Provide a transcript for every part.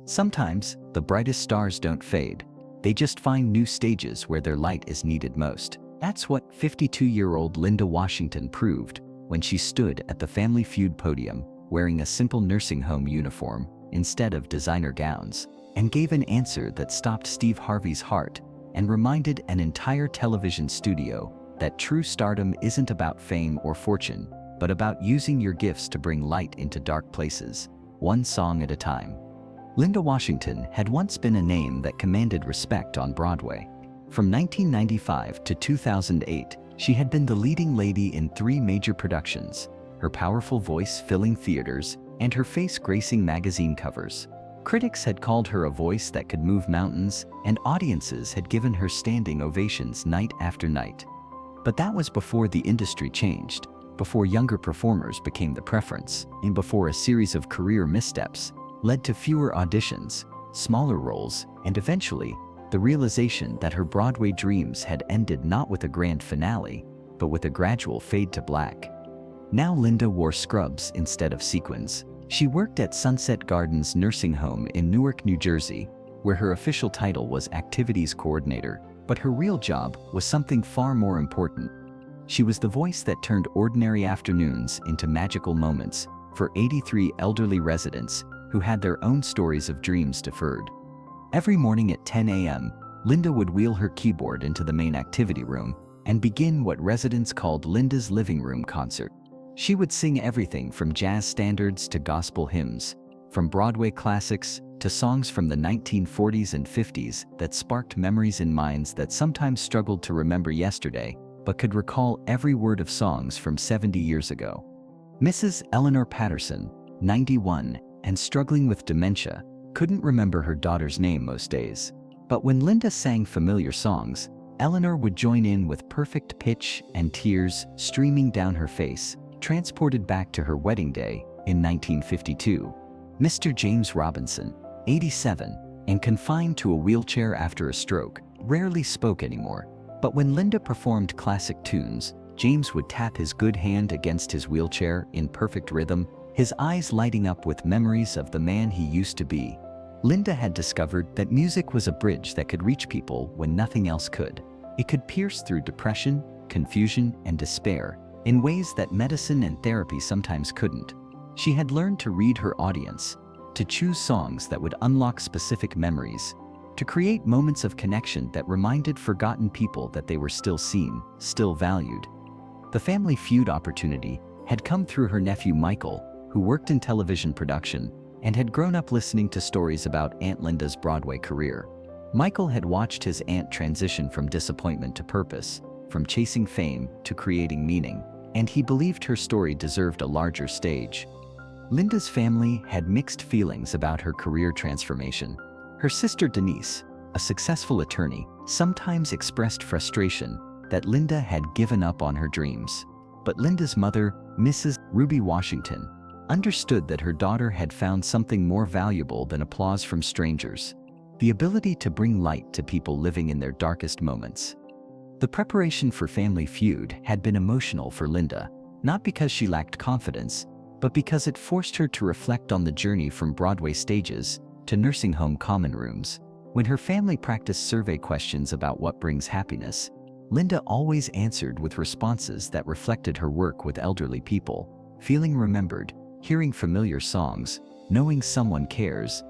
Sometimes, the brightest stars don't fade. They just find new stages where their light is needed most. That's what 52-year-old Linda Washington proved when she stood at the Family Feud podium wearing a simple nursing home uniform instead of designer gowns, and gave an answer that stopped Steve Harvey's heart and reminded an entire television studio that true stardom isn't about fame or fortune, but about using your gifts to bring light into dark places, one song at a time. Linda Washington had once been a name that commanded respect on Broadway. From 1995 to 2008, she had been the leading lady in 3 major productions, her powerful voice filling theaters and her face gracing magazine covers. Critics had called her a voice that could move mountains, and audiences had given her standing ovations night after night. But that was before the industry changed, before younger performers became the preference, and before a series of career missteps led to fewer auditions, smaller roles, and eventually, the realization that her Broadway dreams had ended not with a grand finale, but with a gradual fade to black. Now Linda wore scrubs instead of sequins. She worked at Sunset Gardens Nursing Home in Newark, New Jersey, where her official title was Activities Coordinator, but her real job was something far more important. She was the voice that turned ordinary afternoons into magical moments for 83 elderly residents who had their own stories of dreams deferred. Every morning at 10 a.m., Linda would wheel her keyboard into the main activity room and begin what residents called Linda's living room concert. She would sing everything from jazz standards to gospel hymns, from Broadway classics to songs from the 1940s and 50s that sparked memories in minds that sometimes struggled to remember yesterday, but could recall every word of songs from 70 years ago. Mrs. Eleanor Patterson, 91, and struggling with dementia, couldn't remember her daughter's name most days. But when Linda sang familiar songs, Eleanor would join in with perfect pitch and tears streaming down her face, transported back to her wedding day in 1952. Mr. James Robinson, 87, and confined to a wheelchair after a stroke, rarely spoke anymore. But when Linda performed classic tunes, James would tap his good hand against his wheelchair in perfect rhythm, his eyes lighting up with memories of the man he used to be. Linda had discovered that music was a bridge that could reach people when nothing else could. It could pierce through depression, confusion, and despair in ways that medicine and therapy sometimes couldn't. She had learned to read her audience, to choose songs that would unlock specific memories, to create moments of connection that reminded forgotten people that they were still seen, still valued. The Family Feud opportunity had come through her nephew Michael, who worked in television production and had grown up listening to stories about Aunt Linda's Broadway career. Michael had watched his aunt transition from disappointment to purpose, from chasing fame to creating meaning, and he believed her story deserved a larger stage. Linda's family had mixed feelings about her career transformation. Her sister Denise, a successful attorney, sometimes expressed frustration that Linda had given up on her dreams. But Linda's mother, Mrs. Ruby Washington, understood that her daughter had found something more valuable than applause from strangers: the ability to bring light to people living in their darkest moments. The preparation for Family Feud had been emotional for Linda, not because she lacked confidence, but because it forced her to reflect on the journey from Broadway stages to nursing home common rooms. When her family practiced survey questions about what brings happiness, Linda always answered with responses that reflected her work with elderly people: feeling remembered, hearing familiar songs, knowing someone cares.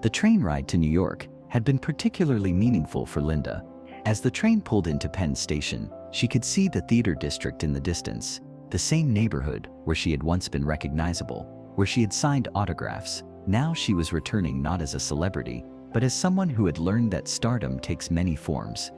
The train ride to New York had been particularly meaningful for Linda. As the train pulled into Penn Station, she could see the theater district in the distance, the same neighborhood where she had once been recognizable, where she had signed autographs. Now she was returning not as a celebrity, but as someone who had learned that stardom takes many forms.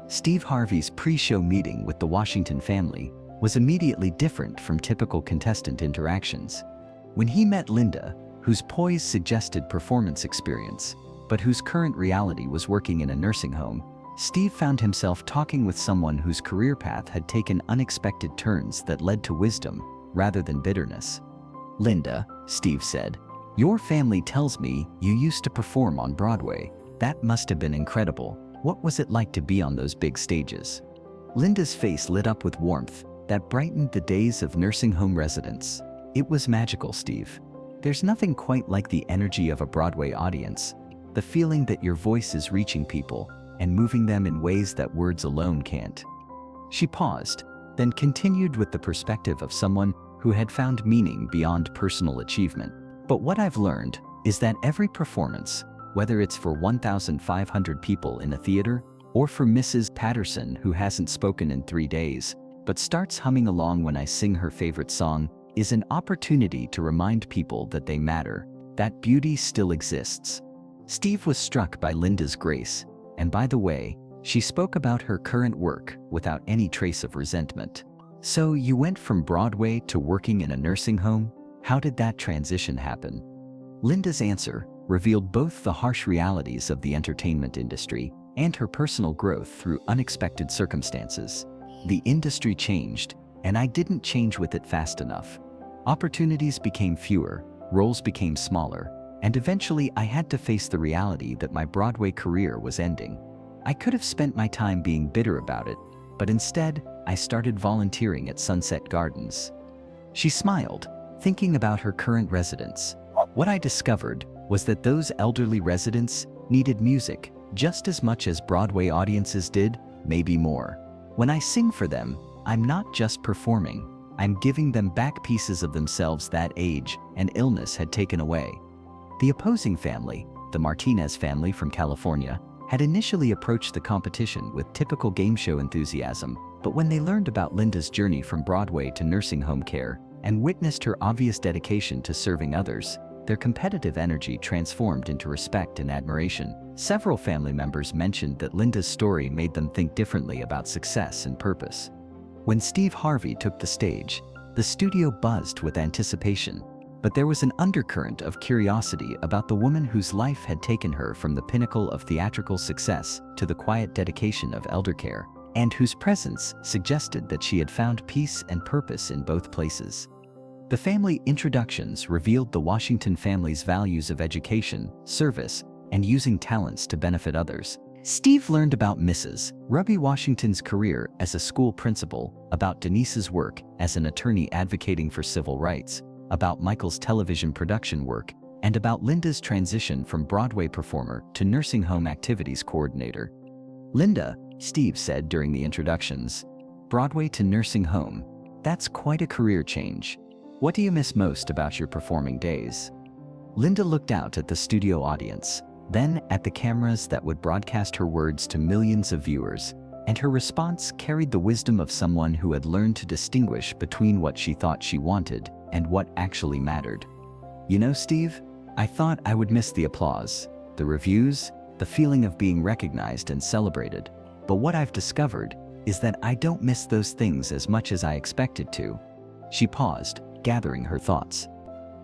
Steve Harvey's pre-show meeting with the Washington family was immediately different from typical contestant interactions. When he met Linda, whose poise suggested performance experience, but whose current reality was working in a nursing home, Steve found himself talking with someone whose career path had taken unexpected turns that led to wisdom rather than bitterness. "Linda," Steve said, "your family tells me you used to perform on Broadway. That must have been incredible. What was it like to be on those big stages?" Linda's face lit up with warmth that brightened the days of nursing home residents. "It was magical, Steve. There's nothing quite like the energy of a Broadway audience, the feeling that your voice is reaching people and moving them in ways that words alone can't. She paused, then continued with the perspective of someone who had found meaning beyond personal achievement. But what I've learned is that every performance, whether it's for 1,500 people in a theater or for Mrs. Patterson who hasn't spoken in 3 days, but starts humming along when I sing her favorite song, is an opportunity to remind people that they matter, that beauty still exists. Steve was struck by Linda's grace, and by the way, she spoke about her current work without any trace of resentment. So you went from Broadway to working in a nursing home? How did that transition happen? Linda's answer revealed both the harsh realities of the entertainment industry and her personal growth through unexpected circumstances. The industry changed, and I didn't change with it fast enough. Opportunities became fewer, roles became smaller, and eventually I had to face the reality that my Broadway career was ending. I could have spent my time being bitter about it, but instead, I started volunteering at Sunset Gardens. She smiled, thinking about her current residents. What I discovered was that those elderly residents needed music just as much as Broadway audiences did, maybe more. When I sing for them, I'm not just performing, I'm giving them back pieces of themselves that age and illness had taken away. The opposing family, the Martinez family from California, had initially approached the competition with typical game show enthusiasm, but when they learned about Linda's journey from Broadway to nursing home care and witnessed her obvious dedication to serving others, their competitive energy transformed into respect and admiration. Several family members mentioned that Linda's story made them think differently about success and purpose. When Steve Harvey took the stage, the studio buzzed with anticipation, but there was an undercurrent of curiosity about the woman whose life had taken her from the pinnacle of theatrical success to the quiet dedication of elder care, and whose presence suggested that she had found peace and purpose in both places. The family introductions revealed the Washington family's values of education, service, and using talents to benefit others. Steve learned about Mrs. Ruby Washington's career as a school principal, about Denise's work as an attorney advocating for civil rights, about Michael's television production work, and about Linda's transition from Broadway performer to nursing home activities coordinator. Linda, Steve said during the introductions, Broadway to nursing home, that's quite a career change. What do you miss most about your performing days? Linda looked out at the studio audience, then at the cameras that would broadcast her words to millions of viewers, and her response carried the wisdom of someone who had learned to distinguish between what she thought she wanted and what actually mattered. You know, Steve, I thought I would miss the applause, the reviews, the feeling of being recognized and celebrated. But what I've discovered is that I don't miss those things as much as I expected to. She paused, gathering her thoughts.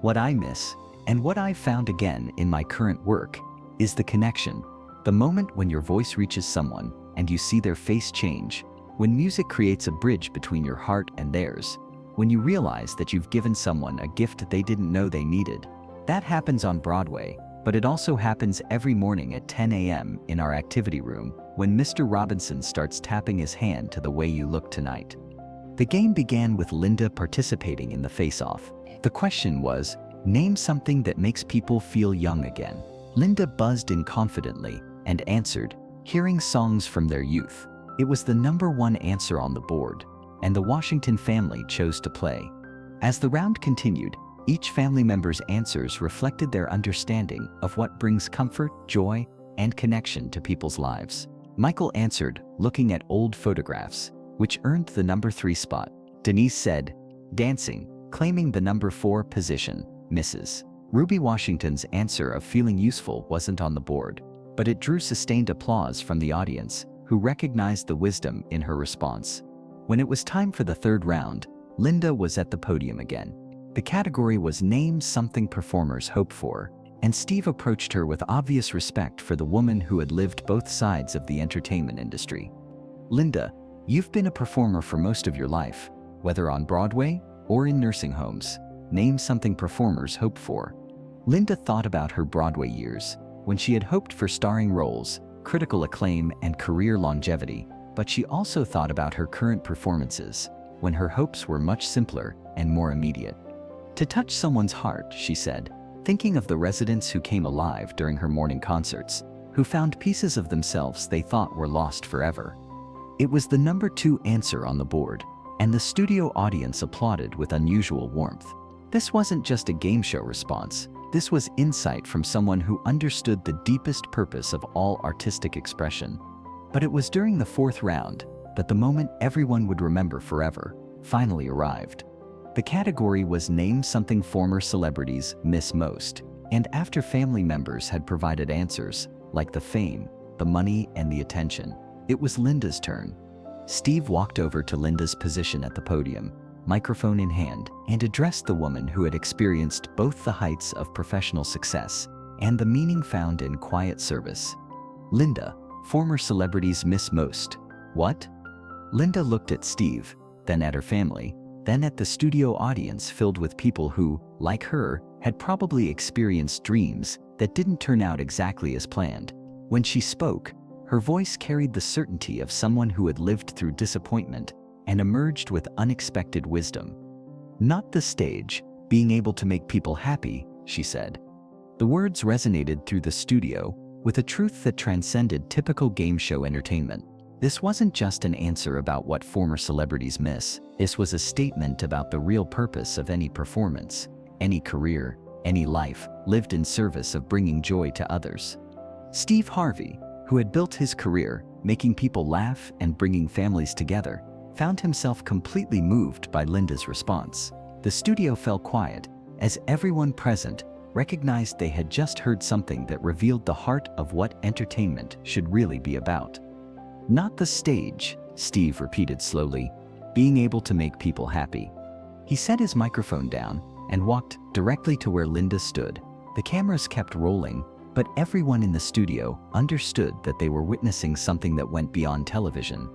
What I miss, and what I've found again in my current work, is the connection, the moment when your voice reaches someone and you see their face change, when music creates a bridge between your heart and theirs, when you realize that you've given someone a gift they didn't know they needed. That happens on Broadway, but it also happens every morning at 10 a.m. in our activity room when Mr. Robinson starts tapping his hand to The Way You Look Tonight. The game began with Linda participating in the face-off. The question was, name something that makes people feel young again. Linda buzzed in confidently and answered, hearing songs from their youth. It was the #1 answer on the board, and the Washington family chose to play. As the round continued, each family member's answers reflected their understanding of what brings comfort, joy, and connection to people's lives. Michael answered, looking at old photographs, which earned the #3 spot. Denise said, dancing, claiming the #4 position. Mrs. Ruby Washington's answer of feeling useful wasn't on the board, but it drew sustained applause from the audience, who recognized the wisdom in her response. When it was time for the third round, Linda was at the podium again. The category was Name Something Performers Hope For, and Steve approached her with obvious respect for the woman who had lived both sides of the entertainment industry. Linda, you've been a performer for most of your life, whether on Broadway or in nursing homes. Name something performers hope for. Linda thought about her Broadway years, when she had hoped for starring roles, critical acclaim, and career longevity, but she also thought about her current performances, when her hopes were much simpler and more immediate. To touch someone's heart, she said, thinking of the residents who came alive during her morning concerts, who found pieces of themselves they thought were lost forever. It was the number 2 answer on the board, and the studio audience applauded with unusual warmth. This wasn't just a game show response. This was insight from someone who understood the deepest purpose of all artistic expression. But it was during the 4th round that the moment everyone would remember forever finally arrived. The category was Name Something Former Celebrities Miss Most, and after family members had provided answers, like the fame, the money, and the attention, it was Linda's turn. Steve walked over to Linda's position at the podium, microphone in hand, and addressed the woman who had experienced both the heights of professional success and the meaning found in quiet service. Linda, former celebrities Miss Most. What? Linda looked at Steve, then at her family, then at the studio audience filled with people who, like her, had probably experienced dreams that didn't turn out exactly as planned. When she spoke, her voice carried the certainty of someone who had lived through disappointment and emerged with unexpected wisdom. Not the stage, being able to make people happy, she said. The words resonated through the studio with a truth that transcended typical game show entertainment. This wasn't just an answer about what former celebrities miss. This was a statement about the real purpose of any performance, any career, any life lived in service of bringing joy to others. Steve Harvey, who had built his career making people laugh and bringing families together, found himself completely moved by Linda's response. The studio fell quiet as everyone present recognized they had just heard something that revealed the heart of what entertainment should really be about. Not the stage, Steve repeated slowly, being able to make people happy. He set his microphone down and walked directly to where Linda stood. The cameras kept rolling, but everyone in the studio understood that they were witnessing something that went beyond television.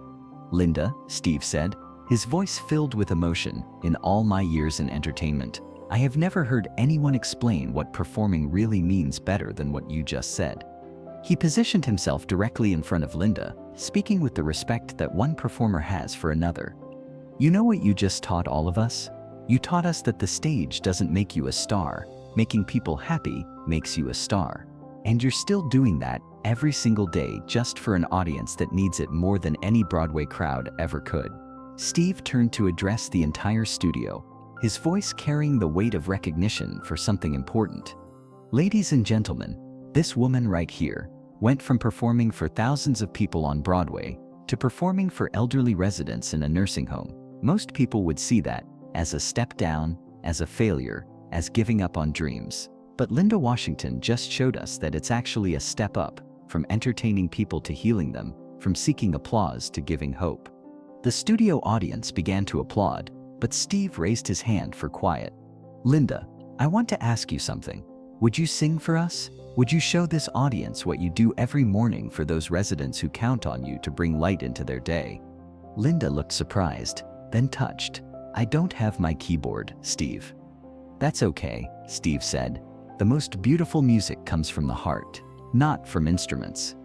Linda, Steve said, his voice filled with emotion, in all my years in entertainment, I have never heard anyone explain what performing really means better than what you just said. He positioned himself directly in front of Linda, speaking with the respect that one performer has for another. You know what you just taught all of us? You taught us that the stage doesn't make you a star. Making people happy makes you a star. And you're still doing that every single day just for an audience that needs it more than any Broadway crowd ever could. Steve turned to address the entire studio, his voice carrying the weight of recognition for something important. Ladies and gentlemen, this woman right here went from performing for thousands of people on Broadway to performing for elderly residents in a nursing home. Most people would see that as a step down, as a failure, as giving up on dreams. But Linda Washington just showed us that it's actually a step up, from entertaining people to healing them, from seeking applause to giving hope. The studio audience began to applaud, but Steve raised his hand for quiet. Linda, I want to ask you something. Would you sing for us? Would you show this audience what you do every morning for those residents who count on you to bring light into their day? Linda looked surprised, then touched. I don't have my keyboard, Steve. That's okay, Steve said. The most beautiful music comes from the heart, not from instruments.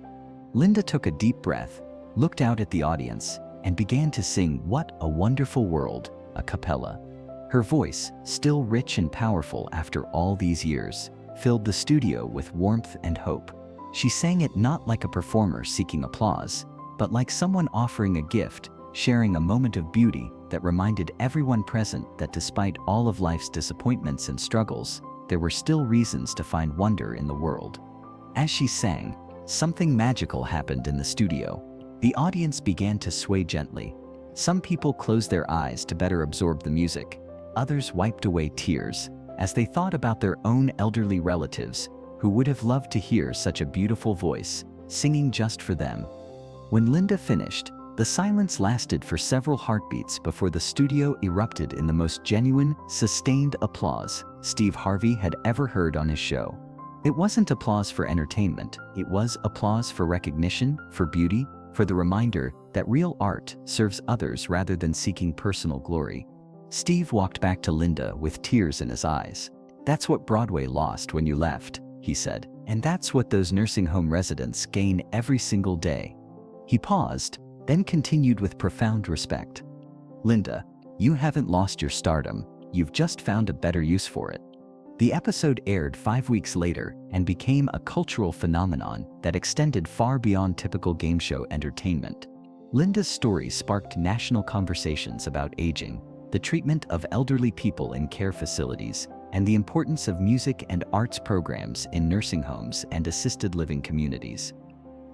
Linda took a deep breath, looked out at the audience, and began to sing What a Wonderful World, a cappella. Her voice, still rich and powerful after all these years, filled the studio with warmth and hope. She sang it not like a performer seeking applause, but like someone offering a gift, sharing a moment of beauty that reminded everyone present that despite all of life's disappointments and struggles, there were still reasons to find wonder in the world. As she sang, something magical happened in the studio. The audience began to sway gently. Some people closed their eyes to better absorb the music. Others wiped away tears as they thought about their own elderly relatives who would have loved to hear such a beautiful voice singing just for them. When Linda finished, the silence lasted for several heartbeats before the studio erupted in the most genuine, sustained applause Steve Harvey had ever heard on his show. It wasn't applause for entertainment, it was applause for recognition, for beauty, for the reminder that real art serves others rather than seeking personal glory. Steve walked back to Linda with tears in his eyes. That's what Broadway lost when you left, he said, and that's what those nursing home residents gain every single day. He paused, then continued with profound respect. Linda, you haven't lost your stardom, you've just found a better use for it. The episode aired 5 weeks later and became a cultural phenomenon that extended far beyond typical game show entertainment. Linda's story sparked national conversations about aging, the treatment of elderly people in care facilities, and the importance of music and arts programs in nursing homes and assisted living communities.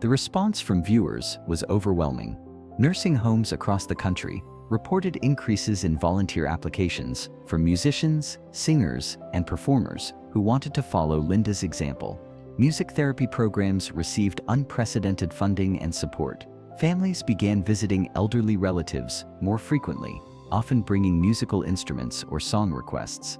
The response from viewers was overwhelming. Nursing homes across the country reported increases in volunteer applications from musicians, singers, and performers who wanted to follow Linda's example. Music therapy programs received unprecedented funding and support. Families began visiting elderly relatives more frequently, often bringing musical instruments or song requests.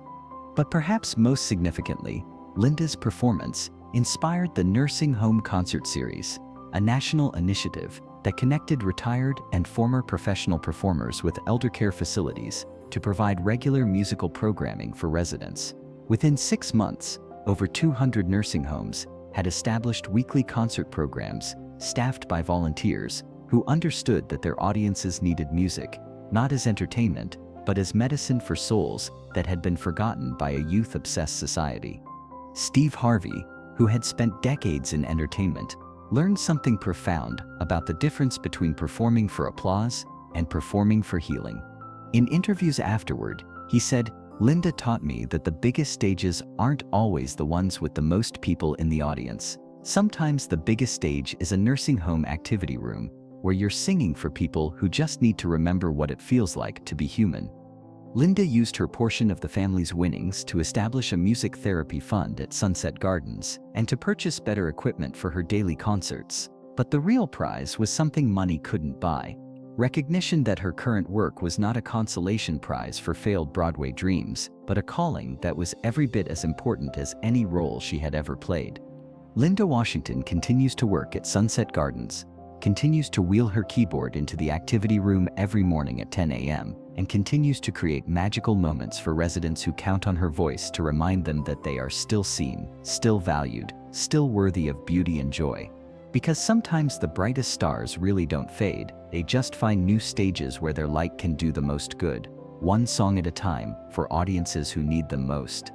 But perhaps most significantly, Linda's performance inspired the Nursing Home Concert Series, a national initiative that connected retired and former professional performers with elder care facilities to provide regular musical programming for residents. Within 6 months, over 200 nursing homes had established weekly concert programs staffed by volunteers who understood that their audiences needed music, not as entertainment, but as medicine for souls that had been forgotten by a youth-obsessed society. Steve Harvey, who had spent decades in entertainment, learned something profound about the difference between performing for applause and performing for healing. In interviews afterward, he said, "Linda taught me that the biggest stages aren't always the ones with the most people in the audience. Sometimes the biggest stage is a nursing home activity room where you're singing for people who just need to remember what it feels like to be human." Linda used her portion of the family's winnings to establish a music therapy fund at Sunset Gardens and to purchase better equipment for her daily concerts. But the real prize was something money couldn't buy: recognition that her current work was not a consolation prize for failed Broadway dreams, but a calling that was every bit as important as any role she had ever played. Linda Washington continues to work at Sunset Gardens, continues to wheel her keyboard into the activity room every morning at 10 a.m., and continues to create magical moments for residents who count on her voice to remind them that they are still seen, still valued, still worthy of beauty and joy. Because sometimes the brightest stars really don't fade, they just find new stages where their light can do the most good, one song at a time, for audiences who need them most.